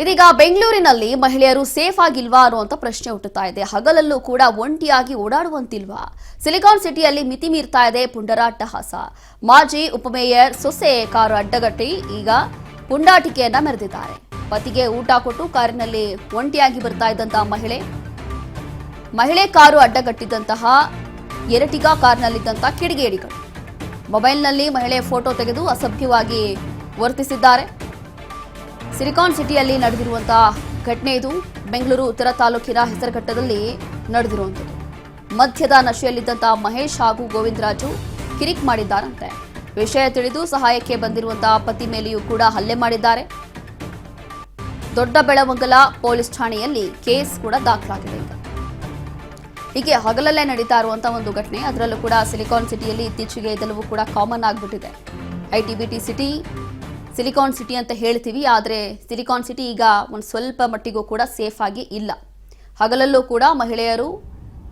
ಇದೀಗ ಬೆಂಗಳೂರಿನಲ್ಲಿ ಮಹಿಳೆಯರು ಸೇಫ್ ಆಗಿಲ್ವಾ ಅನ್ನುವಂತ ಪ್ರಶ್ನೆ ಹುಟ್ಟುತ್ತಾ ಇದೆ. ಹಗಲಲ್ಲೂ ಕೂಡ ಒಂಟಿಯಾಗಿ ಓಡಾಡುವಂತಿಲ್ವಾ? ಸಿಲಿಕಾನ್ ಸಿಟಿಯಲ್ಲಿ ಮಿತಿ ಮೀರ್ತಾ ಇದೆ ಪುಂಡರಾಟ್ಟಹಾಸ. ಮಾಜಿ ಉಪಮೇಯರ್ ಸೊಸೆ ಕಾರು ಅಡ್ಡಗಟ್ಟಿ ಈಗ ಪುಂಡಾಟಿಕೆಯನ್ನ ಮೆರೆದಿದ್ದಾರೆ. ಪತಿಗೆ ಊಟ ಕೊಟ್ಟು ಕಾರಿನಲ್ಲಿ ಒಂಟಿಯಾಗಿ ಬರ್ತಾ ಇದ್ದಂತಹ ಮಹಿಳೆ ಕಾರು ಅಡ್ಡಗಟ್ಟಿದ್ದಂತಹ ಎರಟಿಗಾ ಕಾರ್ನಲ್ಲಿದ್ದಂತಹ ಕಿಡಿಗೇಡಿಗಳು ಮೊಬೈಲ್ನಲ್ಲಿ ಮಹಿಳೆ ಫೋಟೋ ತೆಗೆದು ಅಸಭ್ಯವಾಗಿ ವರ್ತಿಸಿದ್ದಾರೆ. ಸಿಲಿಕಾನ್ ಸಿಟಿಯಲ್ಲಿ ನಡೆದಿರುವಂತಹ ಘಟನೆ ಇದು. ಬೆಂಗಳೂರು ಉತ್ತರ ತಾಲೂಕಿನ ಹೆಸರಘಟ್ಟದಲ್ಲಿ ನಡೆದಿರುವಂಥದ್ದು. ಮದ್ಯದ ನಶೆಯಲ್ಲಿದ್ದಂತಹ ಮಹೇಶ್ ಹಾಗೂ ಗೋವಿಂದರಾಜು ಕಿರಿಕ್ ಮಾಡಿದ್ದಾರಂತೆ. ವಿಷಯ ತಿಳಿದು ಸಹಾಯಕ್ಕೆ ಬಂದಿರುವಂತಹ ಪತಿ ಮೇಲೆಯೂ ಕೂಡ ಹಲ್ಲೆ ಮಾಡಿದ್ದಾರೆ. ದೊಡ್ಡಬೆಳವಂಗಲ ಪೊಲೀಸ್ ಠಾಣೆಯಲ್ಲಿ ಕೇಸ್ ಕೂಡ ದಾಖಲಾಗಿದೆ. ಹೀಗೆ ಹಗಲಲ್ಲೇ ನಡೀತಾ ಇರುವಂತಹ ಒಂದು ಘಟನೆ. ಅದರಲ್ಲೂ ಕೂಡ ಸಿಲಿಕಾನ್ ಸಿಟಿಯಲ್ಲಿ ಇತ್ತೀಚೆಗೆ ಇದೆಲ್ಲವೂ ಕೂಡ ಕಾಮನ್ ಆಗಿಬಿಟ್ಟಿದೆ. ಐಟಿ ಸಿಟಿ, ಸಿಲಿಕಾನ್ ಸಿಟಿ ಅಂತ ಹೇಳ್ತೀವಿ, ಆದರೆ ಸಿಲಿಕಾನ್ ಸಿಟಿ ಈಗ ಒಂದು ಸ್ವಲ್ಪ ಮಟ್ಟಿಗೂ ಕೂಡ ಸೇಫ್ ಆಗಿ ಇಲ್ಲ. ಹಗಲಲ್ಲೂ ಕೂಡ ಮಹಿಳೆಯರು,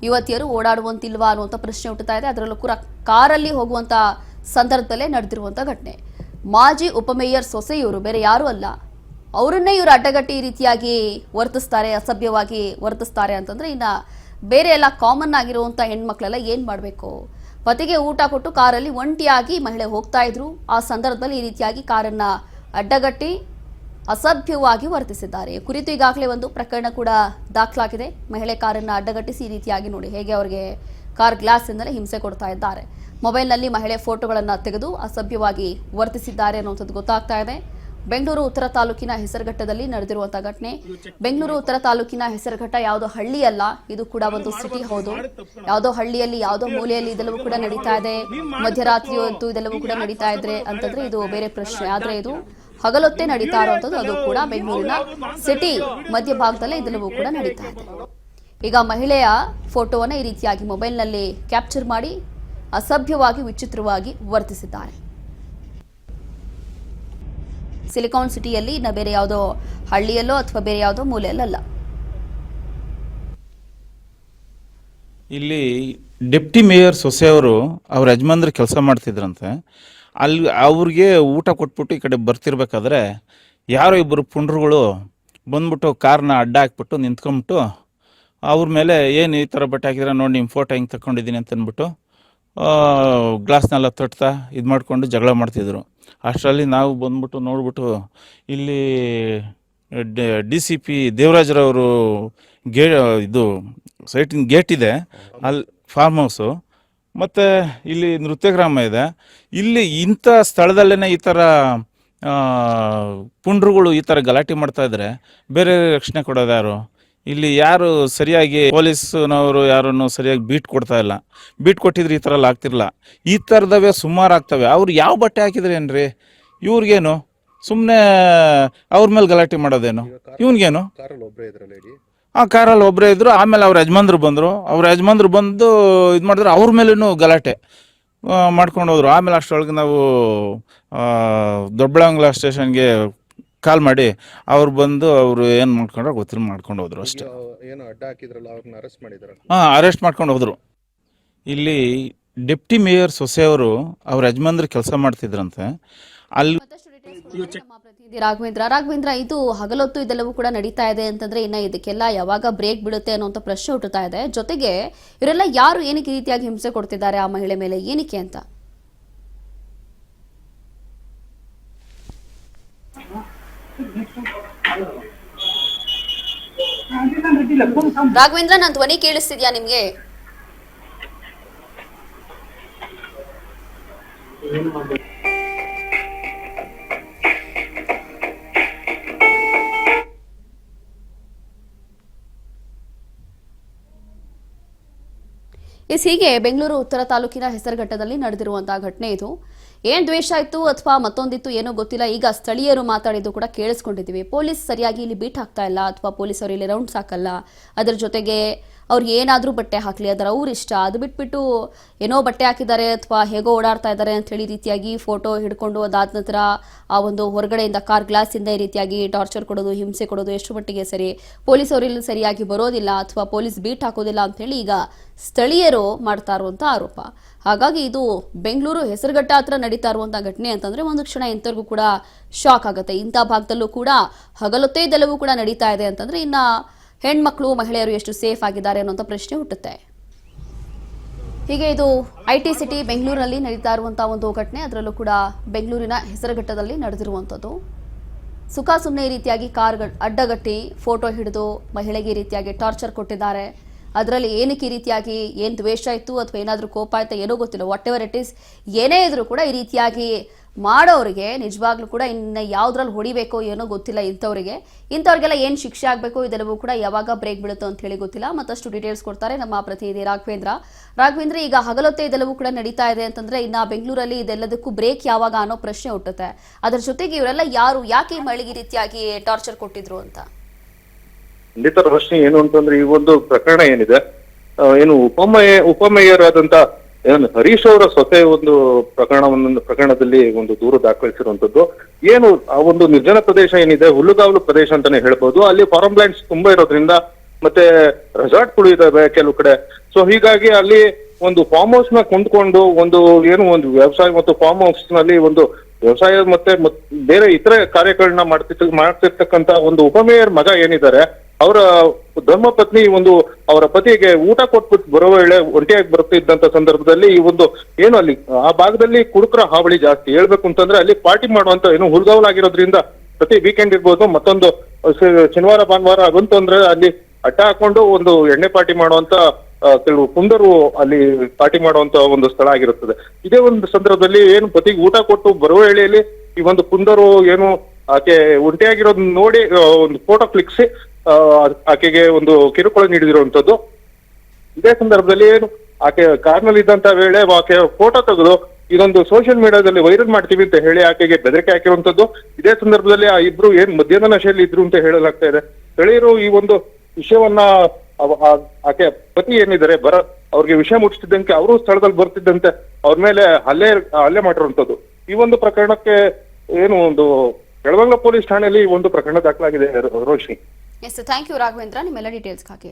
ಯುವತಿಯರು ಓಡಾಡುವಂತಿಲ್ವಾ ಅನ್ನುವಂಥ ಪ್ರಶ್ನೆ ಹುಟ್ಟುತ್ತಾ ಇದೆ. ಅದರಲ್ಲೂ ಕೂಡ ಕಾರಲ್ಲಿ ಹೋಗುವಂಥ ಸಂದರ್ಭದಲ್ಲೇ ನಡೆದಿರುವಂಥ ಘಟನೆ. ಮಾಜಿ ಉಪಮೇಯರ್ ಸೊಸೆ ಇವರು, ಬೇರೆ ಯಾರೂ ಅಲ್ಲ. ಅವರನ್ನೇ ಇವರು ಅಡ್ಡಗಟ್ಟಿ ಈ ರೀತಿಯಾಗಿ ವರ್ತಿಸ್ತಾರೆ, ಅಸಭ್ಯವಾಗಿ ವರ್ತಿಸ್ತಾರೆ ಅಂತಂದ್ರೆ ಇನ್ನು ಬೇರೆ ಎಲ್ಲ ಕಾಮನ್ ಆಗಿರುವಂಥ ಹೆಣ್ಮಕ್ಳೆಲ್ಲ ಏನು ಮಾಡಬೇಕು? ಪತಿಗೆ ಊಟ ಕೊಟ್ಟು ಕಾರಲ್ಲಿ ಒಂಟಿಯಾಗಿ ಮಹಿಳೆ ಹೋಗ್ತಾ ಇದ್ರು. ಆ ಸಂದರ್ಭದಲ್ಲಿ ಈ ರೀತಿಯಾಗಿ ಕಾರನ್ನ ಅಡ್ಡಗಟ್ಟಿ ಅಸಭ್ಯವಾಗಿ ವರ್ತಿಸಿದ್ದಾರೆ. ಕುರಿತು ಈಗಾಗಲೇ ಒಂದು ಪ್ರಕರಣ ಕೂಡ ದಾಖಲಾಗಿದೆ. ಮಹಿಳೆ ಕಾರನ್ನ ಅಡ್ಡಗಟ್ಟಿಸಿ ಈ ರೀತಿಯಾಗಿ ನೋಡಿ ಹೇಗೆ ಅವರಿಗೆ ಕಾರ್ ಗ್ಲಾಸ್ ಇಂದಲೇ ಹಿಂಸೆ ಕೊಡ್ತಾ ಇದ್ದಾರೆ. ಮೊಬೈಲ್ನಲ್ಲಿ ಮಹಿಳೆ ಫೋಟೋಗಳನ್ನು ತೆಗೆದು ಅಸಭ್ಯವಾಗಿ ವರ್ತಿಸಿದ್ದಾರೆ ಅನ್ನುವಂಥದ್ದು ಗೊತ್ತಾಗ್ತಾ ಇದೆ. ಬೆಂಗಳೂರು ಉತ್ತರ ತಾಲೂಕಿನ ಹೆಸರಘಟ್ಟದಲ್ಲಿ ನಡೆದಿರುವಂತಹ ಘಟನೆ. ಬೆಂಗಳೂರು ಉತ್ತರ ತಾಲೂಕಿನ ಹೆಸರಘಟ್ಟ ಯಾವುದೋ ಹಳ್ಳಿ ಅಲ್ಲ, ಇದು ಕೂಡ ಒಂದು ಸಿಟಿ ಹೌದು. ಯಾವುದೋ ಹಳ್ಳಿಯಲ್ಲಿ, ಯಾವುದೋ ಮೂಲೆಯಲ್ಲಿ ಇದೆಲ್ಲವೂ ಕೂಡ ನಡೀತಾ ಇದೆ. ಮಧ್ಯರಾತ್ರಿ ಹೊತ್ತು ಇದೆಲ್ಲವೂ ಕೂಡ ನಡೀತಾ ಇದ್ರೆ ಅಂತಂದ್ರೆ ಇದು ಬೇರೆ ಪ್ರಶ್ನೆ. ಆದ್ರೆ ಇದು ಹಗಲೊತ್ತೇ ನಡೀತಾ ಇರುವಂತದ್ದು, ಅದು ಕೂಡ ಬೆಂಗಳೂರಿನ ಸಿಟಿ ಮಧ್ಯಭಾಗದಲ್ಲೇ ಇದೆಲ್ಲವೂ ಕೂಡ ನಡೀತಾ ಇದೆ. ಈಗ ಮಹಿಳೆಯ ಫೋಟೋವನ್ನ ಈ ರೀತಿಯಾಗಿ ಮೊಬೈಲ್ನಲ್ಲಿ ಕ್ಯಾಪ್ಚರ್ ಮಾಡಿ ಅಸಭ್ಯವಾಗಿ, ವಿಚಿತ್ರವಾಗಿ ವರ್ತಿಸಿದ್ದಾರೆ. ಸಿಲಿಕಾನ್ ಸಿಟಿಯಲ್ಲಿ ಇನ್ನ ಬೇರೆ ಯಾವುದೋ ಹಳ್ಳಿಯಲ್ಲೋ ಅಥವಾ ಬೇರೆ ಯಾವುದೋ ಮೂಲೆಯಲ್ಲ. ಇಲ್ಲಿ ಡೆಪ್ಟಿ ಮೇಯರ್ ಸೊಸೆಯವರು ಅವ್ರ ಯಜಮಾನ್ರು ಕೆಲಸ ಮಾಡ್ತಿದ್ರಂತೆ. ಅಲ್ಲಿ ಅವ್ರಿಗೆ ಊಟ ಕೊಟ್ಬಿಟ್ಟು ಈ ಕಡೆ ಬರ್ತಿರ್ಬೇಕಾದ್ರೆ ಯಾರೋ ಇಬ್ಬರು ಪುಂಡ್ರುಗಳು ಬಂದ್ಬಿಟ್ಟು ಕಾರ್ನ ಅಡ್ಡ ಹಾಕ್ಬಿಟ್ಟು ನಿಂತ್ಕೊಂಡ್ಬಿಟ್ಟು ಅವ್ರ ಮೇಲೆ ಏನು ಈ ಥರ ಬಟ್ಟೆ ಹಾಕಿದ್ರೆ ನೋಡಿ ನಿಮ್ಮ ಫೋಟೋ ಹಿಂಗೆ ತಗೊಂಡಿದ್ದೀನಿ ಅಂತ ಅಂದ್ಬಿಟ್ಟು ಗ್ಲಾಸ್ನೆಲ್ಲ ತೊಟ್ತಾ ಇದು ಮಾಡಿಕೊಂಡು ಜಗಳ ಮಾಡ್ತಿದ್ರು. ಅಷ್ಟರಲ್ಲಿ ನಾವು ಬಂದ್ಬಿಟ್ಟು ನೋಡ್ಬಿಟ್ಟು ಇಲ್ಲಿ DCP ದೇವರಾಜ್ರವರು ಇದು ಸೈಟಿನ ಗೇಟ್ ಇದೆ, ಅಲ್ಲಿ ಫಾರ್ಮ್ ಹೌಸು, ಮತ್ತು ಇಲ್ಲಿ ನೃತ್ಯಗ್ರಾಮ ಇದೆ. ಇಲ್ಲಿ ಇಂಥ ಸ್ಥಳದಲ್ಲೇ ಈ ಥರ ಪುಂಡ್ರುಗಳು ಈ ಥರ ಗಲಾಟೆ ಮಾಡ್ತಾ ಇದ್ರೆ ಬೇರೆ ರಕ್ಷಣೆ ಕೊಡೋದು ಯಾರು? ಇಲ್ಲಿ ಯಾರು ಸರಿಯಾಗಿ ಪೊಲೀಸ್ನವರು ಯಾರನ್ನು ಸರಿಯಾಗಿ ಬೀಟ್ ಕೊಡ್ತಾ ಇಲ್ಲ. ಬೀಟ್ ಕೊಟ್ಟಿದ್ರೆ ಈ ಥರ ಎಲ್ಲ ಆಗ್ತಿರಲ್ಲ. ಈ ಥರದವೇ ಸುಮಾರು ಆಗ್ತವೆ. ಅವ್ರು ಯಾವ ಬಟ್ಟೆ ಹಾಕಿದ್ರೆ ಏನ್ರಿ, ಇವ್ರಿಗೇನು ಸುಮ್ಮನೆ ಅವ್ರ ಮೇಲೆ ಗಲಾಟೆ ಮಾಡೋದೇನು, ಇವನ್ಗೇನು? ಕಾರಲ್ಲಿ ಒಬ್ಬರೇ ಇದ್ರು. ಆಮೇಲೆ ಅವ್ರ ಯಜಮಾನ್ರು ಬಂದು ಇದು ಮಾಡಿದ್ರೆ ಅವ್ರ ಮೇಲೂ ಗಲಾಟೆ ಮಾಡ್ಕೊಂಡು ಹೋದ್ರು. ಆಮೇಲೆ ಅಷ್ಟರೊಳಗೆ ನಾವು ದೊಡ್ಡಬಳ್ಳಾಂಗ್ಲ ಸ್ಟೇಷನ್ಗೆ ಕಾಲ್ ಮಾಡಿ ಅವ್ರು ಬಂದು ಅವರು ಏನು ಮಾಡ್ಕೊಂಡ್ರೆ ಗೊತ್ತಿಲ್ಲ ಮಾಡ್ಕೊಂಡು ಹೋದ್ರು ಅಷ್ಟೇ. ಅರೆಸ್ಟ್ ಮಾಡ್ಕೊಂಡು ಹೋದ್ರು. ಇಲ್ಲಿ ಡೆಪ್ಟಿ ಮೇಯರ್ ಸೊಸೆಯವರು ಅವ್ರ ಯಜಮಾನ್ರು ಕೆಲಸ ಮಾಡ್ತಿದ್ರಂತೆ. ಅಲ್ಲಿ ರಾಘವೇಂದ್ರ, ಇದು ಹಗಲೊತ್ತು ಇದೆಲ್ಲವೂ ಕೂಡ ನಡೀತಾ ಇದೆ ಅಂತಂದ್ರೆ ಇನ್ನ ಇದಕ್ಕೆಲ್ಲ ಯಾವಾಗ ಬ್ರೇಕ್ ಬೀಳುತ್ತೆ ಅನ್ನೋಂಥ ಪ್ರಶ್ನೆ ಹುಟ್ಟುತ್ತಾ ಇದೆ. ಜೊತೆಗೆ ಇವರೆಲ್ಲ ಯಾರು ಏನಕ್ಕೆ ಈ ರೀತಿಯಾಗಿ ಹಿಂಸೆ ಕೊಡ್ತಿದ್ದಾರೆ ಆ ಮಹಿಳೆ ಮೇಲೆ, ಏನಕ್ಕೆ ಅಂತ? ರಾಘವೇಂದ್ರ, ನನ್ನ ಧ್ವನಿ ಕೇಳಿಸ್ತಿದ್ಯಾ ನಿಮ್ಗೆ? ಹೀಗೆ ಬೆಂಗಳೂರು ಉತ್ತರ ತಾಲೂಕಿನ ಹೆಸರಘಟ್ಟದಲ್ಲಿ ನಡೆದಿರುವಂತಹ ಘಟನೆ ಇದು. ಏನ್ ದ್ವೇಷ ಇತ್ತು ಅಥವಾ ಮತ್ತೊಂದಿತ್ತು ಏನೋ ಗೊತ್ತಿಲ್ಲ. ಈಗ ಸ್ಥಳೀಯರು ಮಾತಾಡಿದ್ದು ಕೂಡ ಕೇಳಿಸ್ಕೊಂಡಿದ್ದೀವಿ. ಪೊಲೀಸ್ ಸರಿಯಾಗಿ ಇಲ್ಲಿ ಬೀಟ್ ಹಾಕ್ತಾ ಇಲ್ಲ ಅಥವಾ ಪೊಲೀಸರು ಇಲ್ಲಿ ರೌಂಡ್ಸ್ ಹಾಕಲ್ಲ. ಅದರ ಜೊತೆಗೆ ಅವ್ರು ಏನಾದರೂ ಬಟ್ಟೆ ಹಾಕಲಿ, ಅದರ ಅವ್ರ ಇಷ್ಟ. ಅದು ಬಿಟ್ಬಿಟ್ಟು ಏನೋ ಬಟ್ಟೆ ಹಾಕಿದ್ದಾರೆ ಅಥವಾ ಹೇಗೋ ಓಡಾಡ್ತಾ ಇದ್ದಾರೆ ಅಂತ ಹೇಳಿ ರೀತಿಯಾಗಿ ಫೋಟೋ ಹಿಡ್ಕೊಂಡು ಅದಾದ ನಂತರ ಆ ಒಂದು ಹೊರಗಡೆಯಿಂದ ಕಾರ್ ಗ್ಲಾಸಿಂದ ಈ ರೀತಿಯಾಗಿ ಟಾರ್ಚರ್ ಕೊಡೋದು, ಹಿಂಸೆ ಕೊಡೋದು ಎಷ್ಟು ಮಟ್ಟಿಗೆ ಸರಿ? ಪೊಲೀಸ್ ಅವರಲ್ಲಿ ಸರಿಯಾಗಿ ಬರೋದಿಲ್ಲ ಅಥವಾ ಪೊಲೀಸ್ ಬೀಟ್ ಹಾಕೋದಿಲ್ಲ ಅಂತ ಹೇಳಿ ಈಗ ಸ್ಥಳೀಯರು ಮಾಡ್ತಾ ಇರುವಂತ ಆರೋಪ. ಹಾಗಾಗಿ ಇದು ಬೆಂಗಳೂರು ಹೆಸರುಘಟ್ಟ ಹತ್ರ ನಡೀತಾ ಇರುವಂತಹ ಘಟನೆ ಅಂತಂದ್ರೆ ಒಂದು ಕ್ಷಣ ಎಂತರಿಗೂ ಕೂಡ ಶಾಕ್ ಆಗುತ್ತೆ. ಇಂಥ ಭಾಗದಲ್ಲೂ ಕೂಡ ಹಗಲೊತ್ತೇದೆಲ್ಲವೂ ಕೂಡ ನಡೀತಾ ಇದೆ ಅಂತಂದ್ರೆ ಇನ್ನ ಹೆಣ್ಮಕ್ಳು ಮಹಿಳೆಯರು ಎಷ್ಟು ಸೇಫ್ ಆಗಿದ್ದಾರೆ ಅನ್ನೋಂಥ ಪ್ರಶ್ನೆ ಹುಟ್ಟುತ್ತೆ. ಹೀಗೆ ಇದು IT ಸಿಟಿ ಬೆಂಗಳೂರಿನಲ್ಲಿ ನಡೀತಾ ಇರುವಂತಹ ಒಂದು ಘಟನೆ. ಅದರಲ್ಲೂ ಕೂಡ ಬೆಂಗಳೂರಿನ ಹೆಸರುಘಟ್ಟದಲ್ಲಿ ನಡೆದಿರುವಂಥದ್ದು. ಸುಖ ಸುಮ್ಮನೆ ಈ ರೀತಿಯಾಗಿ ಕಾರ್ ಅಡ್ಡಗಟ್ಟಿ ಫೋಟೋ ಹಿಡಿದು ಮಹಿಳೆಗೆ ಈ ರೀತಿಯಾಗಿ ಟಾರ್ಚರ್ ಕೊಟ್ಟಿದ್ದಾರೆ. ಅದರಲ್ಲಿ ಏನಕ್ಕೆ ಈ ರೀತಿಯಾಗಿ ಏನು ದ್ವೇಷ ಇತ್ತು ಅಥವಾ ಏನಾದರೂ ಕೋಪ ಆಯ್ತಾ ಏನೋ ಗೊತ್ತಿಲ್ಲ, ವಾಟ್ ಎವರ್ ಇಟ್ ಈಸ್, ಏನೇ ಇದ್ರೂ ಕೂಡ ಈ ರೀತಿಯಾಗಿ ಮಾಡೋರಿಗೆ ನಿಜವಾಗ್ಲೂ ಕೂಡ ಇನ್ನು ಯಾವುದ್ರಲ್ಲಿ ಹೊಡಿಬೇಕೋ ಏನೋ ಗೊತ್ತಿಲ್ಲ. ಇಂಥವ್ರಿಗೆಲ್ಲ ಏನು ಶಿಕ್ಷೆ ಆಗಬೇಕು ಇದೆಲ್ಲವೂ ಕೂಡ ಯಾವಾಗ ಬ್ರೇಕ್ ಬೀಳುತ್ತೋ ಅಂತ ಹೇಳಿ ಗೊತ್ತಿಲ್ಲ. ಮತ್ತಷ್ಟು ಡೀಟೇಲ್ಸ್ ಕೊಡ್ತಾರೆ ನಮ್ಮ ಪ್ರತಿನಿಧಿ ರಾಘವೇಂದ್ರ. ಈಗ ಹಗಲೊತ್ತೆ ಇದೆಲ್ಲವೂ ಕೂಡ ನಡೀತಾ ಇದೆ ಅಂತಂದ್ರೆ ಇನ್ನು ಬೆಂಗಳೂರಲ್ಲಿ ಇದೆಲ್ಲದಕ್ಕೂ ಬ್ರೇಕ್ ಯಾವಾಗ ಅನ್ನೋ ಪ್ರಶ್ನೆ ಹುಟ್ಟುತ್ತೆ. ಅದರ ಜೊತೆಗೆ ಇವರೆಲ್ಲ ಯಾರು, ಯಾಕೆ ಈ ಮಹಿಳೆಗೆ ಈ ರೀತಿಯಾಗಿ ಟಾರ್ಚರ್ ಕೊಟ್ಟಿದ್ರು ಅಂತ? ಖಂಡಿತ ರೋಶ್ನಿ, ಏನು ಅಂತಂದ್ರೆ ಈ ಒಂದು ಪ್ರಕರಣ ಏನಿದೆ, ಏನು ಉಪಮೇಯರ್ ಆದಂತ ಹರೀಶ್ ಅವರ ಸೊಸೆ ಒಂದು ಪ್ರಕರಣದಲ್ಲಿ ಒಂದು ದೂರು ದಾಖಲಿಸಿರುವಂತದ್ದು. ಏನು ಆ ಒಂದು ನಿರ್ಜನ ಪ್ರದೇಶ ಏನಿದೆ, ಹುಲ್ಲುಗಾವಲು ಪ್ರದೇಶ ಅಂತಾನೆ ಹೇಳ್ಬೋದು. ಅಲ್ಲಿ ಫಾರಂ ಲ್ಯಾಂಡ್ಸ್ ತುಂಬಾ ಇರೋದ್ರಿಂದ ಮತ್ತೆ ರೆಸಾರ್ಟ್ಗಳು ಇದಾವೆ ಕೆಲವು ಕಡೆ. ಸೊ ಹೀಗಾಗಿ ಅಲ್ಲಿ ಒಂದು ಫಾರ್ಮ್ ಹೌಸ್ ನ ಕೊಂಡ್ಕೊಂಡು ಒಂದು ವ್ಯವಸಾಯ ಮತ್ತು ಫಾರ್ಮ್ ಹೌಸ್ ನಲ್ಲಿ ಒಂದು ವ್ಯವಸಾಯ ಮತ್ತೆ ಬೇರೆ ಇತರೆ ಕಾರ್ಯಗಳನ್ನ ಮಾಡ್ತಿರ್ತಕ್ಕಂತ ಒಂದು ಉಪಮೇಯರ್ ಮಗ ಏನಿದ್ದಾರೆ, ಅವರ ಧರ್ಮಪತ್ನಿ ಅವರ ಪತಿಗೆ ಊಟ ಕೊಟ್ಬಿಟ್ಟು ಬರೋ ವೇಳೆ ಒಂಟಿಯಾಗಿ ಬರ್ತಿದ್ದಂತ ಸಂದರ್ಭದಲ್ಲಿ ಈ ಅಲ್ಲಿ ಆ ಭಾಗದಲ್ಲಿ ಕುಡುಕರ ಹಾವಳಿ ಜಾಸ್ತಿ. ಹೇಳ್ಬೇಕು ಅಂತಂದ್ರೆ ಅಲ್ಲಿ ಪಾರ್ಟಿ ಮಾಡುವಂತ ಹುಲ್ಗಾವಲಾಗಿರೋದ್ರಿಂದ ಪ್ರತಿ ವೀಕೆಂಡ್ ಇರ್ಬೋದು, ಮತ್ತೊಂದು ಶನಿವಾರ ಭಾನುವಾರ ಅದಂತೂ ಅಂದ್ರೆ ಅಲ್ಲಿ ಅಡ್ಡ ಹಾಕೊಂಡು ಎಣ್ಣೆ ಪಾರ್ಟಿ ಮಾಡುವಂತ ಕೆಲವು ಪುಂಡರು ಅಲ್ಲಿ ಪಾರ್ಟಿ ಮಾಡುವಂತ ಒಂದು ಸ್ಥಳ ಆಗಿರುತ್ತದೆ. ಇದೇ ಒಂದು ಸಂದರ್ಭದಲ್ಲಿ ಪತಿಗೆ ಊಟ ಕೊಟ್ಟು ಬರುವ ವೇಳೆಯಲ್ಲಿ ಈ ಪುಂಡರು ಆಕೆ ಒಂಟಿಯಾಗಿರೋದನ್ನ ನೋಡಿ ಒಂದು ಫೋಟೋ ಕ್ಲಿಕ್ಸಿ ಆಕೆಗೆ ಕಿರುಕುಳ ನೀಡಿದಿರುವಂತದ್ದು. ಇದೇ ಸಂದರ್ಭದಲ್ಲಿ ಆಕೆ ಕಾರ್ನಲ್ಲಿ ಇದ್ದಂತ ವೇಳೆ ಆಕೆ ಫೋಟೋ ತೆಗೆದು ಇದೊಂದು ಸೋಷಿಯಲ್ ಮೀಡಿಯಾದಲ್ಲಿ ವೈರಲ್ ಮಾಡ್ತೀವಿ ಅಂತ ಹೇಳಿ ಆಕೆಗೆ ಬೆದರಿಕೆ ಹಾಕಿರುವಂತದ್ದು. ಇದೇ ಸಂದರ್ಭದಲ್ಲಿ ಆ ಇಬ್ರು ಮದ್ಯದ ನಶೆಯಲ್ಲಿ ಇದ್ರು ಅಂತ ಹೇಳಲಾಗ್ತಾ ಇದೆ. ಸ್ಥಳೀಯರು ಈ ವಿಷಯವನ್ನ ಆಕೆ ಪತಿ ಏನಿದ್ದಾರೆ ಅವ್ರಿಗೆ ವಿಷಯ ಮುಟ್ಟಿಸಿದ್ದಂತೆ ಅವರು ಸ್ಥಳದಲ್ಲಿ ಬರ್ತಿದ್ದಂತೆ ಅವ್ರ ಮೇಲೆ ಹಲ್ಲೆ ಮಾಡಿರುವಂತದ್ದು. ಈ ಪ್ರಕರಣಕ್ಕೆ ಬೆಳವಂಗ್ಲ ಪೊಲೀಸ್ ಠಾಣೆಯಲ್ಲಿ ಪ್ರಕರಣ ದಾಖಲಾಗಿದೆ Roshni. Yes, thank you Raghavendra ನಿಮ್ಮೆಲ್ಲ ಡೀಟೇಲ್ಸ್ಗಾಗಿ.